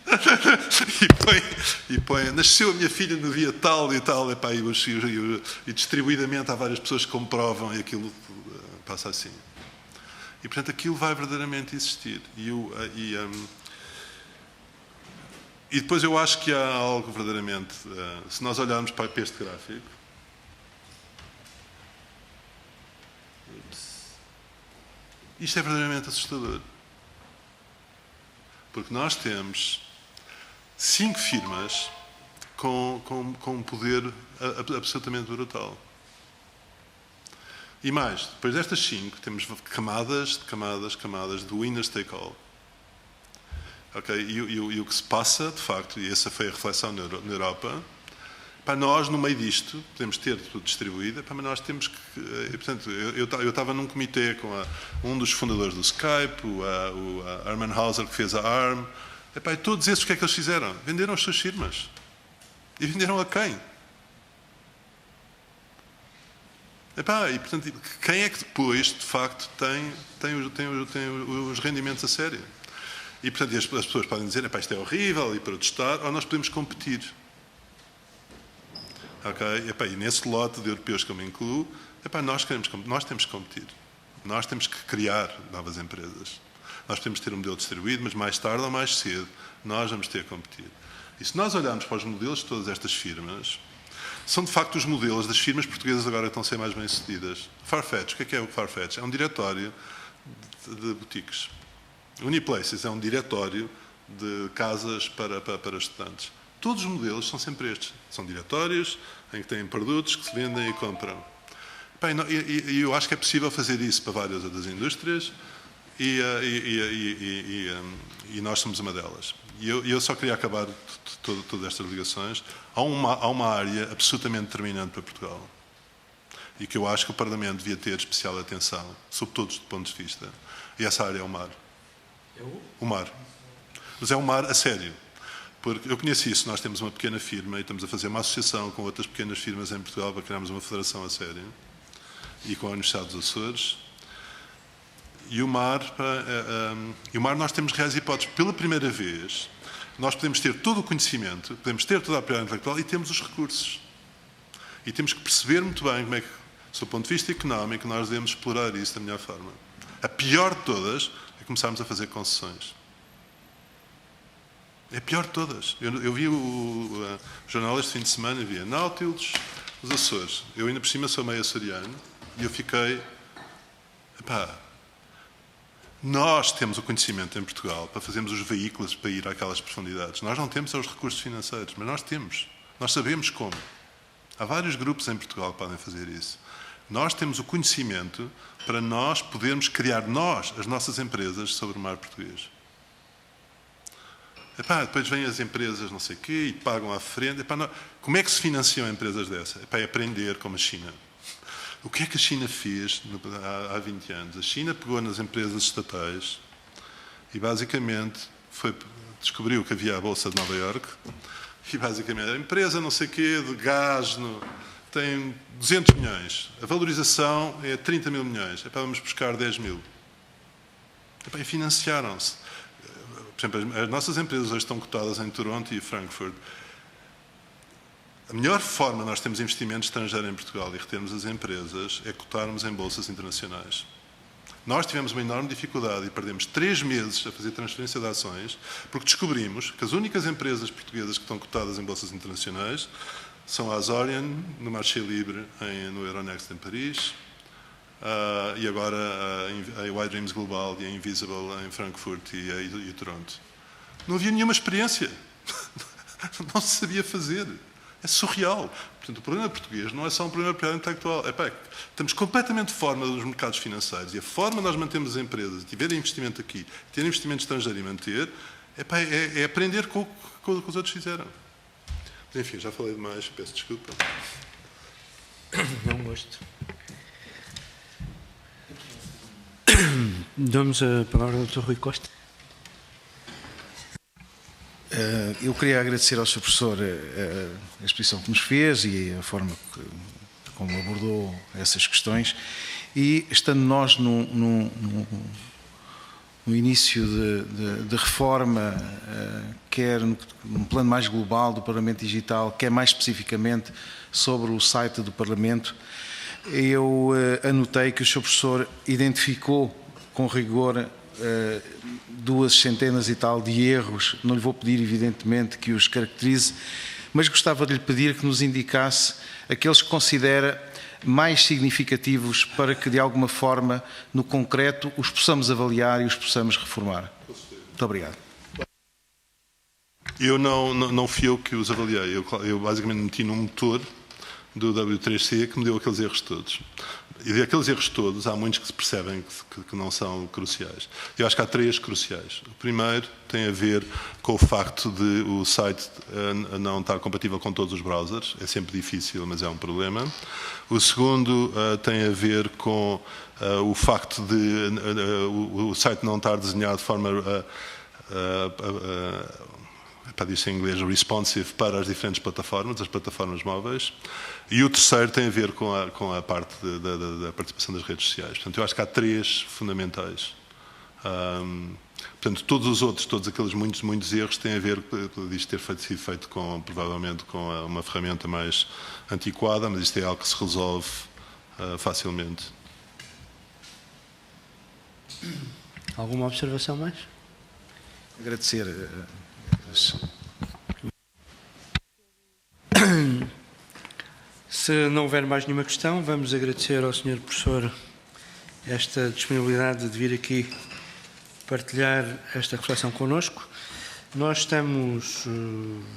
e põem nasceu a minha filha no dia tal e tal, e distribuidamente há várias pessoas que comprovam e aquilo passa assim. E portanto aquilo vai verdadeiramente existir. E depois eu acho que há algo verdadeiramente, se nós olharmos para este gráfico, isto é verdadeiramente assustador. Porque nós temos 5 firmas com um poder absolutamente brutal. E mais, depois destas 5, temos camadas do winners take all. E o que se passa, de facto, e essa foi a reflexão na Europa, para nós, no meio disto, podemos ter tudo distribuído, mas nós temos que... Portanto, eu estava num comitê com um dos fundadores do Skype, o Herman Hauser, que fez a ARM. E todos esses, o que é que eles fizeram? Venderam as suas firmas. E venderam a quem? E, portanto, quem é que depois, de facto, tem os rendimentos a sério? E, portanto, as pessoas podem dizer, isto é horrível, e protestar, ou nós podemos competir. E nesse lote de europeus que eu me incluo, nós temos que competir. Nós temos que criar novas empresas. Nós podemos ter um modelo distribuído, mas mais tarde ou mais cedo nós vamos ter que competir. E se nós olharmos para os modelos de todas estas firmas, são de facto os modelos das firmas portuguesas agora que estão a ser mais bem-sucedidas. Farfetch, o que é o Farfetch? É um diretório de boutiques. Uniplaces é um diretório de casas para estudantes. Todos os modelos são sempre estes. São diretórios em que têm produtos que se vendem e compram. E eu acho que é possível fazer isso para várias outras indústrias e nós somos uma delas. E eu só queria acabar todas estas ligações. Há uma área absolutamente determinante para Portugal e que eu acho que o Parlamento devia ter especial atenção, sob todos os pontos de vista. E essa área é o mar. O mar. Mas é um mar a sério. Porque eu conheço isso, nós temos uma pequena firma e estamos a fazer uma associação com outras pequenas firmas em Portugal para criarmos uma federação a sério, e com a Universidade dos Açores. E o mar nós temos reais hipóteses. Pela primeira vez, nós podemos ter todo o conhecimento, podemos ter toda a propriedade intelectual e temos os recursos. E temos que perceber muito bem como é que, do ponto de vista económico, nós devemos explorar isso da melhor forma. A pior de todas é começarmos a fazer concessões. É a pior de todas. Eu vi o jornal este fim de semana, via Nautilus, os Açores. Eu ainda por cima sou meio açoriano e eu fiquei... Epá, nós temos o conhecimento em Portugal para fazermos os veículos para ir àquelas profundidades. Nós não temos os recursos financeiros, mas nós temos. Nós sabemos como. Há vários grupos em Portugal que podem fazer isso. Nós temos o conhecimento para nós podermos criar as nossas empresas sobre o mar português. Epá, depois vêm as empresas não sei o quê e pagam à frente. Epá, como é que se financiam empresas dessas? Epá, é aprender como a China. O que é que a China fez há 20 anos? A China pegou nas empresas estatais e basicamente descobriu que havia a Bolsa de Nova Iorque e basicamente a empresa não sei o quê, de gás, tem 200 milhões. A valorização é 30 mil milhões. Epá, vamos buscar 10 mil. Epá, e financiaram-se. Por exemplo, as nossas empresas hoje estão cotadas em Toronto e Frankfurt. A melhor forma de nós termos investimento estrangeiro em Portugal e retermos as empresas é cotarmos em bolsas internacionais. Nós tivemos uma enorme dificuldade e perdemos 3 meses a fazer transferência de ações porque descobrimos que as únicas empresas portuguesas que estão cotadas em bolsas internacionais são a Azorion, no Marché Libre, no Euronext em Paris, e agora a iDreams Global e a Invisible em Frankfurt e Toronto. Não havia nenhuma experiência. Não se sabia fazer. É surreal. Portanto, o problema português não é só um problema de propriedade intelectual. Estamos completamente fora dos mercados financeiros e a forma de nós mantermos as empresas, de tiver investimento aqui, ter investimento estrangeiro e manter, é aprender com o que os outros fizeram. Mas, enfim, já falei demais, peço desculpa. Não gosto. Damos a palavra ao Dr. Rui Costa. Eu queria agradecer ao Sr. Professor a exposição que nos fez e a forma como abordou essas questões. E estando nós no início de reforma, quer num plano mais global do Parlamento Digital, quer mais especificamente sobre o site do Parlamento, eu anotei que o Sr. Professor identificou com rigor 200 e tal de erros. Não lhe vou pedir, evidentemente, que os caracterize, mas gostava de lhe pedir que nos indicasse aqueles que considera mais significativos para que, de alguma forma, no concreto, os possamos avaliar e os possamos reformar. Muito obrigado. Eu não fui eu que os avaliei. Eu basicamente meti num motor do W3C que me deu aqueles erros todos. E daqueles erros todos, há muitos que se percebem que não são cruciais. Eu acho que há 3 cruciais. O primeiro tem a ver com o facto de o site não estar compatível com todos os browsers. É sempre difícil, mas é um problema. O segundo tem a ver com o facto de o site não estar desenhado de forma... para dizer em inglês, responsive para as diferentes plataformas, as plataformas móveis. E o terceiro tem a ver com a parte da participação das redes sociais. Portanto, eu acho que há 3 fundamentais. Portanto, todos os outros, todos aqueles muitos erros têm a ver com isto ter sido feito provavelmente com uma ferramenta mais antiquada, mas isto é algo que se resolve facilmente. Alguma observação mais? Agradecer. Se não houver mais nenhuma questão, vamos agradecer ao Sr. Professor esta disponibilidade de vir aqui partilhar esta reflexão connosco. Nós estamos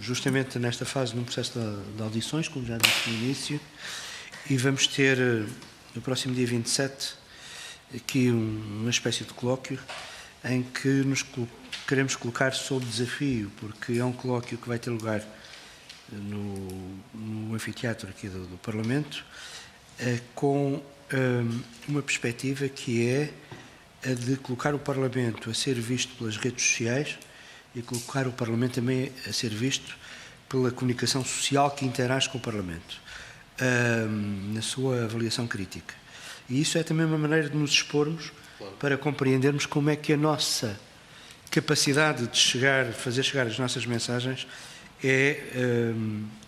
justamente nesta fase num processo de audições, como já disse no início, e vamos ter no próximo dia 27 aqui uma espécie de colóquio em que nos queremos colocar sob desafio, porque é um colóquio que vai ter lugar no anfiteatro aqui do Parlamento, com uma perspectiva que é a de colocar o Parlamento a ser visto pelas redes sociais e colocar o Parlamento também a ser visto pela comunicação social que interage com o Parlamento, na sua avaliação crítica. E isso é também uma maneira de nos expormos para compreendermos como é que a nossa capacidade de fazer chegar as nossas mensagens é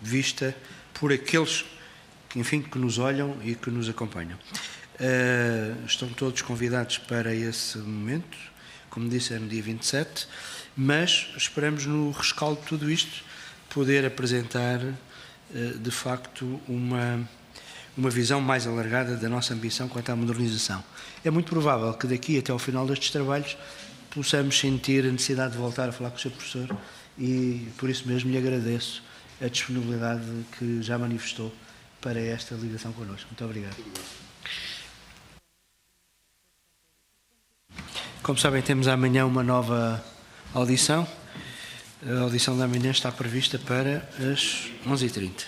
vista por aqueles que, enfim, que nos olham e que nos acompanham. Estão todos convidados para esse momento, como disse, é no dia 27, mas esperamos, no rescaldo de tudo isto, poder apresentar, de facto, uma visão mais alargada da nossa ambição quanto à modernização. É muito provável que daqui até ao final destes trabalhos possamos sentir a necessidade de voltar a falar com o Sr. Professor e, por isso mesmo, lhe agradeço a disponibilidade que já manifestou para esta ligação connosco. Muito obrigado. Como sabem, temos amanhã uma nova audição. A audição da manhã está prevista para as 11h30.